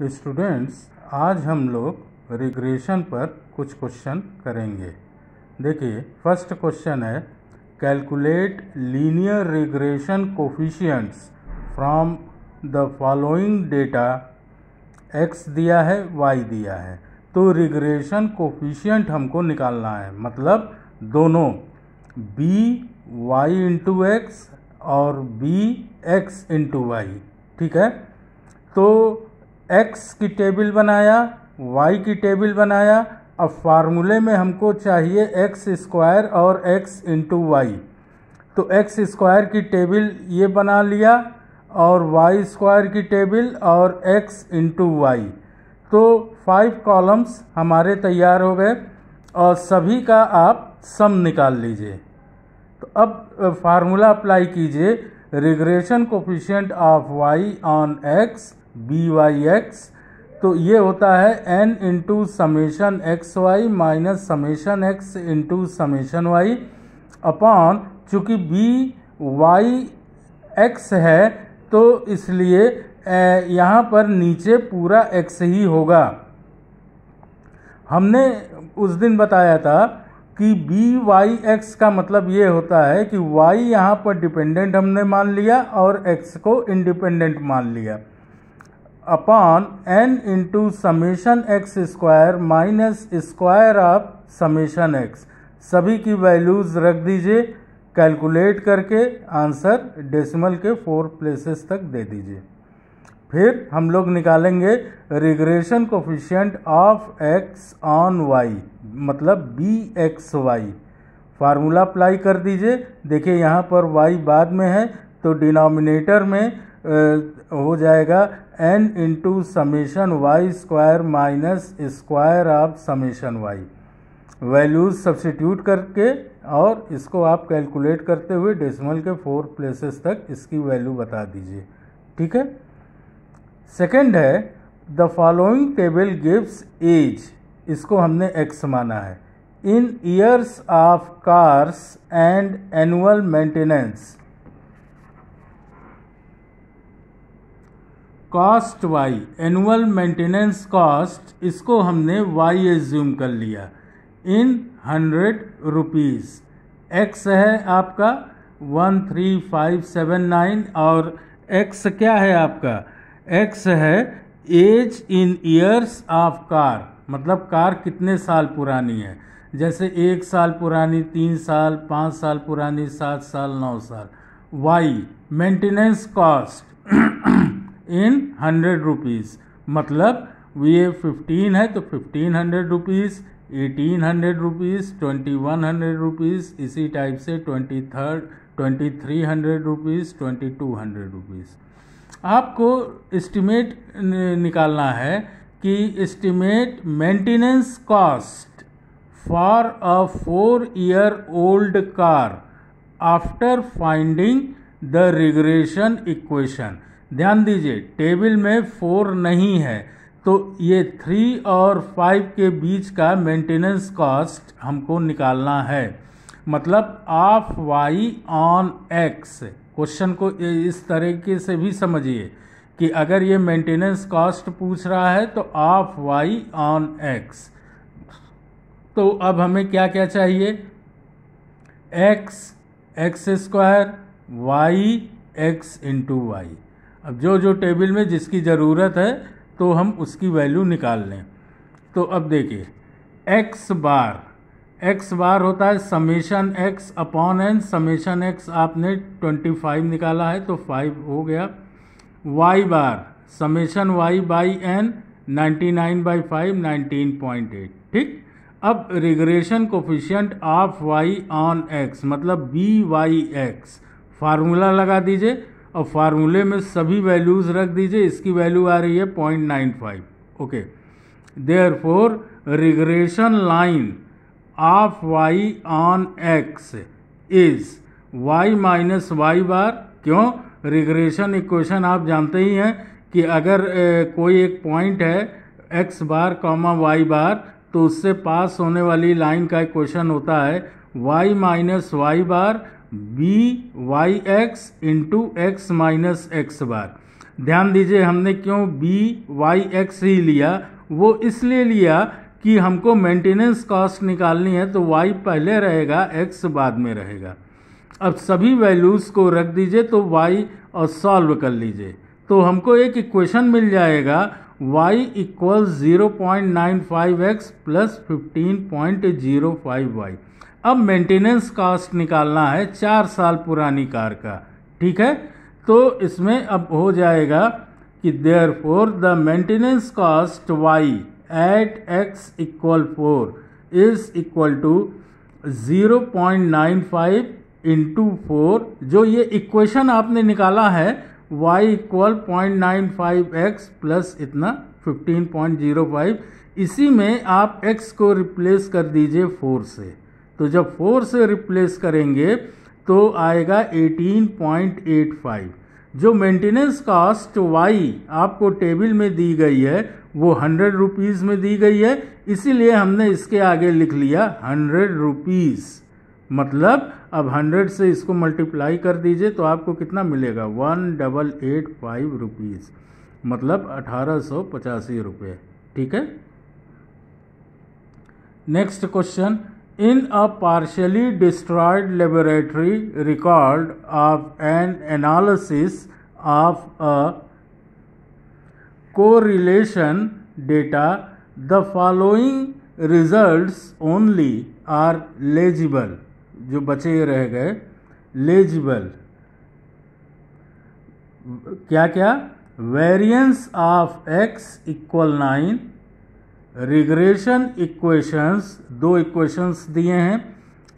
Students, आज हम लोग रिग्रेशन पर कुछ क्वेश्चन करेंगे। देखिए, फर्स्ट क्वेश्चन है calculate linear regression coefficients from the following data. x दिया है, y दिया है, तो रिग्रेशन कोफिशिएंट हमको निकालना है, मतलब दोनों b y इंटू एक्स और b x इंटू वाई। ठीक है, तो x की टेबल बनाया, y की टेबल बनाया। अब फार्मूले में हमको चाहिए एक्स स्क्वायर और x इंटू वाई, तो एक्स स्क्वायर की टेबल ये बना लिया और y स्क्वायर की टेबल और x इंटू वाई। तो 5 कॉलम्स हमारे तैयार हो गए और सभी का आप सम निकाल लीजिए। तो अब फार्मूला अप्लाई कीजिए, regression coefficient of y on x b Y x, तो ये होता है n into summation x y minus summation x into summation y upon, चूँकि b वाई x है तो इसलिए यहाँ पर नीचे पूरा x ही होगा। हमने उस दिन बताया था कि बी वाई एक्स का मतलब ये होता है कि y यहाँ पर डिपेंडेंट हमने मान लिया और x को इंडिपेंडेंट मान लिया, upon n into summation x square minus square of summation x। सभी की वैल्यूज़ रख दीजिए, कैलकुलेट करके आंसर डेसिमल के 4 प्लेसेस तक दे दीजिए। फिर हम लोग निकालेंगे regression coefficient of x on y, मतलब b x y. Formula apply कर दीजिए। देखिए यहाँ पर y बाद में है तो डिनोमिनेटर में हो जाएगा n into summation y square minus square of summation y. Values substitute करके और इसको आप कैलकुलेट करते हुए डेसिमल के 4 प्लेसेस तक इसकी वैल्यू बता दीजिए। ठीक है। सेकंड है the following table gives age, इसको हमने x माना है, in years of cars and annual maintenance. Cost y, annual maintenance cost, इसको हमने y एज्यूम कर लिया इन 100 रुपीज़। x है आपका 13579 और x क्या है आपका, x है age in years of car, मतलब कार कितने साल पुरानी है। जैसे 1 साल पुरानी, 3 साल, 5 साल पुरानी, 7 साल, 9 साल। y maintenance cost in 100 rupees, मतलब ये 15 है तो 1500 रुपीज़, 1800 रुपीज़, 2100 रुपीज़, इसी टाइप से 2300 रुपीज़, 2200 रुपीज़। आपको एस्टिमेट निकालना है कि estimate maintenance cost for a 4-year-old car after finding the regression equation. ध्यान दीजिए, टेबल में 4 नहीं है तो ये 3 और 5 के बीच का मेंटेनेंस कॉस्ट हमको निकालना है, मतलब of y on x। Question को इस तरीके से भी समझिए कि अगर ये मेंटेनेंस कॉस्ट पूछ रहा है तो ऑफ y ऑन x, तो अब हमें क्या क्या चाहिए, x square, y x into y. अब जो टेबल में जिसकी ज़रूरत है तो हम उसकी वैल्यू निकाल लें। तो अब देखिए x बार होता है summation x upon n, summation x आपने 25 निकाला है तो 5 हो गया। y bar summation y by n 99/5 19.8। ठीक। अब regression coefficient of y on x, मतलब बी वाई एक्स, फार्मूला लगा दीजिए और फार्मूले में सभी वैल्यूज़ रख दीजिए। इसकी वैल्यू आ रही है 0.95। Okay, therefore regression line of y on x is y minus Y bar. क्यों, रिग्रेशन इक्वेशन आप जानते ही हैं कि अगर कोई एक पॉइंट है x बार कॉमा y बार, तो उससे पास होने वाली लाइन का इक्वेशन होता है y minus Y bar B Y X into X minus X bar. ध्यान दीजिए हमने क्यों बी वाई एक्स ही लिया, वो इसलिए लिया कि हमको मेंटेनेंस कॉस्ट निकालनी है, तो y पहले रहेगा x बाद में रहेगा। अब सभी वैल्यूज़ को रख दीजिए तो y और सॉल्व कर लीजिए, तो हमको एक इक्वेशन मिल जाएगा y equal 0.95x plus 15.05y। अब मेंटेनेंस कॉस्ट निकालना है 4 साल पुरानी कार का, ठीक है। तो इसमें अब हो जाएगा कि therefore the maintenance cost y at x equal 4 is equal to 0.95 into 4, जो ये इक्वेशन आपने निकाला है y इक्वल 0.95x प्लस इतना 15.05, इसी में आप x को रिप्लेस कर दीजिए 4 से। तो जब 4 से रिप्लेस करेंगे तो आएगा 18.85। जो मेंटेनेंस कॉस्ट y आपको टेबल में दी गई है वो 100 रुपीज़ में दी गई है, इसीलिए हमने इसके आगे लिख लिया 100 रुपीज़। मतलब अब 100 से इसको मल्टीप्लाई कर दीजिए तो आपको कितना मिलेगा 1885 रुपीज़, मतलब 1885 रुपये, ठीक है। Next question, in a partially destroyed laboratory record of an analysis of a correlation data, the following results only are legible। जो बचे रह गए legible क्या क्या, variance of x equal 9, regression equations, दो इक्वेशंस दिए हैं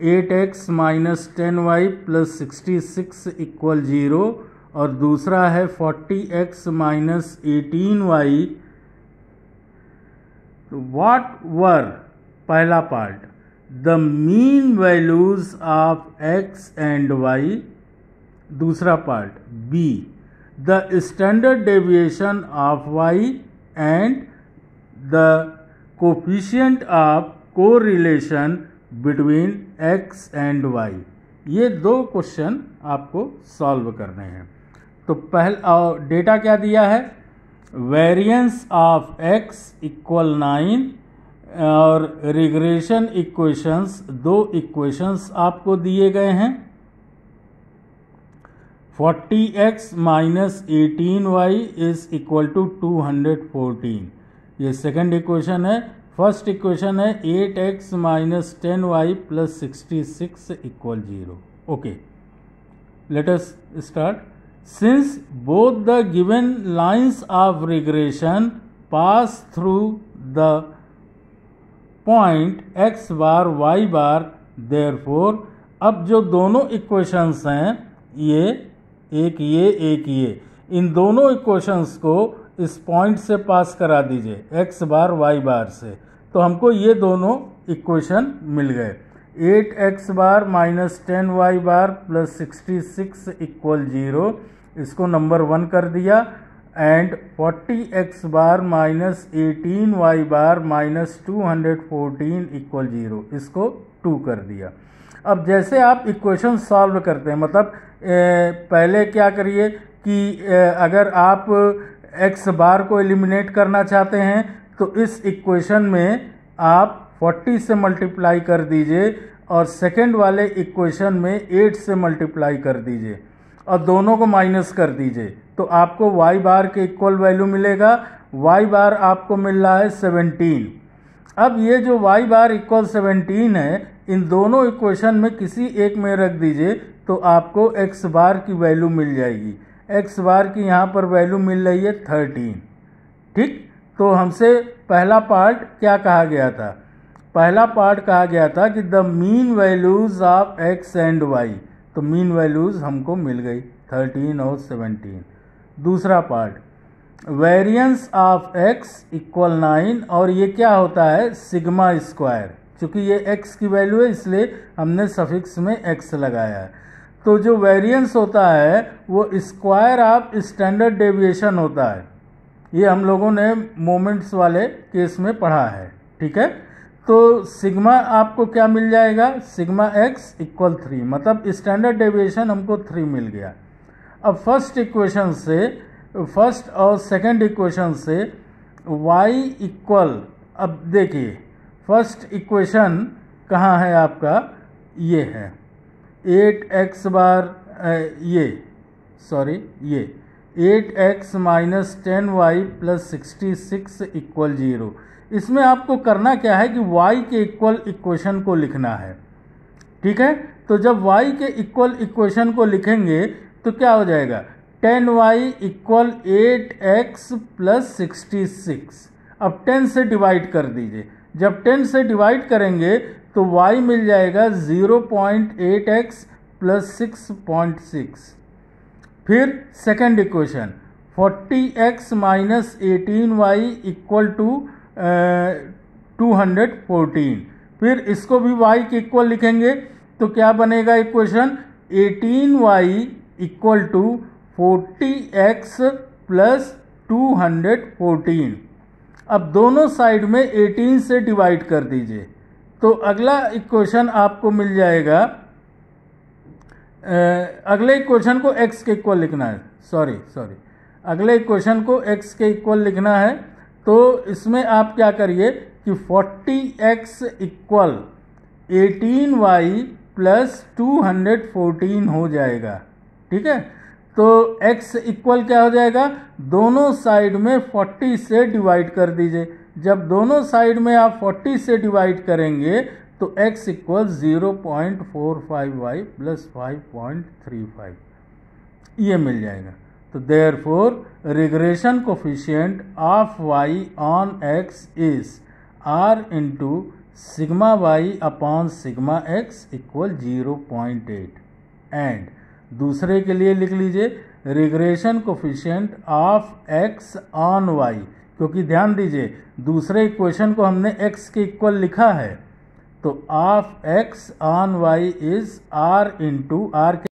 8x minus 10y plus 66 equal 0, और दूसरा है 40x माइनस 18y। व्हाट वर, पहला part, the mean values of x and y, दूसरा part B, the standard deviation of y and the coefficient of correlation between x and y। ये दो question आपको solve करने हैं। तो पहला डेटा क्या दिया है, वेरिएंस ऑफ x इक्वल 9, और रिग्रेशन इक्वेशंस, दो इक्वेशंस आपको दिए गए हैं 40x minus 18y is equal to 214, ये सेकंड इक्वेशन है। फर्स्ट इक्वेशन है 8x minus 10y plus 66 equal 0। Okay, let us start. Since both the given lines of regression pass through the point x bar y bar, therefore अब जो दोनों equations हैं, ये एक ये, इन दोनों इक्वेशंस को इस पॉइंट से पास करा दीजिए x बार y बार से, तो हमको ये दोनों इक्वेशन मिल गए। 8x बार माइनस 10y बार प्लस 66 इक्वल 0, इसको नंबर 1 कर दिया, and 40x bar minus 18y bar minus 214 equal 0, इसको 2 कर दिया। अब जैसे आप इक्वेशन सॉल्व करते हैं, मतलब पहले क्या करिए कि अगर आप x बार को एलिमिनेट करना चाहते हैं तो इस इक्वेशन में आप 40 से मल्टीप्लाई कर दीजिए और सेकंड वाले इक्वेशन में 8 से मल्टीप्लाई कर दीजिए और दोनों को माइनस कर दीजिए, तो आपको y बार के इक्वल वैल्यू मिलेगा। y बार आपको मिल रहा है 17। अब ये जो y बार इक्वल 17 है, इन दोनों इक्वेशन में किसी एक में रख दीजिए तो आपको x बार की वैल्यू मिल जाएगी। x बार की यहाँ पर वैल्यू मिल रही है 13, ठीक। तो हमसे पहला पार्ट क्या कहा गया था, पहला पार्ट कहा गया था कि the mean values of x and y, तो मीन वैल्यूज हमको मिल गई 13 और 17। दूसरा part variance of x equal 9, और ये क्या होता है सिग्मा स्क्वायर, चूँकि ये x की वैल्यू है इसलिए हमने सफिक्स में x लगाया है। तो जो वेरिएंस होता है वो स्क्वायर ऑफ स्टैंडर्ड डेविएशन होता है, ये हम लोगों ने मोमेंट्स वाले केस में पढ़ा है, ठीक है। तो सिग्मा आपको क्या मिल जाएगा, सिग्मा x इक्वल 3, मतलब स्टैंडर्ड डेविएशन हमको 3 मिल गया। अब फर्स्ट इक्वेशन से फर्स्ट और सेकंड इक्वेशन से y इक्वल, अब देखिए फर्स्ट इक्वेशन कहाँ है आपका, ये है 8x बार ये 8x minus 10y plus 66 equal 0। इसमें आपको करना क्या है कि y के इक्वल इक्वेशन को लिखना है, ठीक है। तो जब y के इक्वल इक्वेशन को लिखेंगे तो क्या हो जाएगा, 10y इक्वल 8x प्लस 66। अब 10 से डिवाइड कर दीजिए, जब 10 से डिवाइड करेंगे तो y मिल जाएगा 0.8x प्लस 6.6। फिर second equation 40x minus 18y equal to 214। फिर इसको भी y के इक्वल लिखेंगे तो क्या बनेगा equation, 18y equal to 40x plus 214। अब दोनों साइड में 18 से डिवाइड कर दीजिए तो अगला इक्वेशन आपको मिल जाएगा, अगले इक्वेशन को x के इक्वल लिखना है, सॉरी अगले इक्वेशन को x के इक्वल लिखना है। तो इसमें आप क्या करिए कि 40x इक्वल 18y प्लस 214 हो जाएगा, ठीक है। तो x इक्वल क्या हो जाएगा, दोनों साइड में 40 से डिवाइड कर दीजिए। जब दोनों साइड में आप 40 से डिवाइड करेंगे तो x इक्वल 0.45y प्लस 5.35 ये मिल जाएगा। तो therefore regression coefficient of y on x is r into sigma y upon sigma x equal 0.8। And दूसरे के लिए लिख लीजिए regression coefficient of x on y, क्योंकि ध्यान दीजिए दूसरे इक्वेशन को हमने x के इक्वल लिखा है, तो of x on y is r into r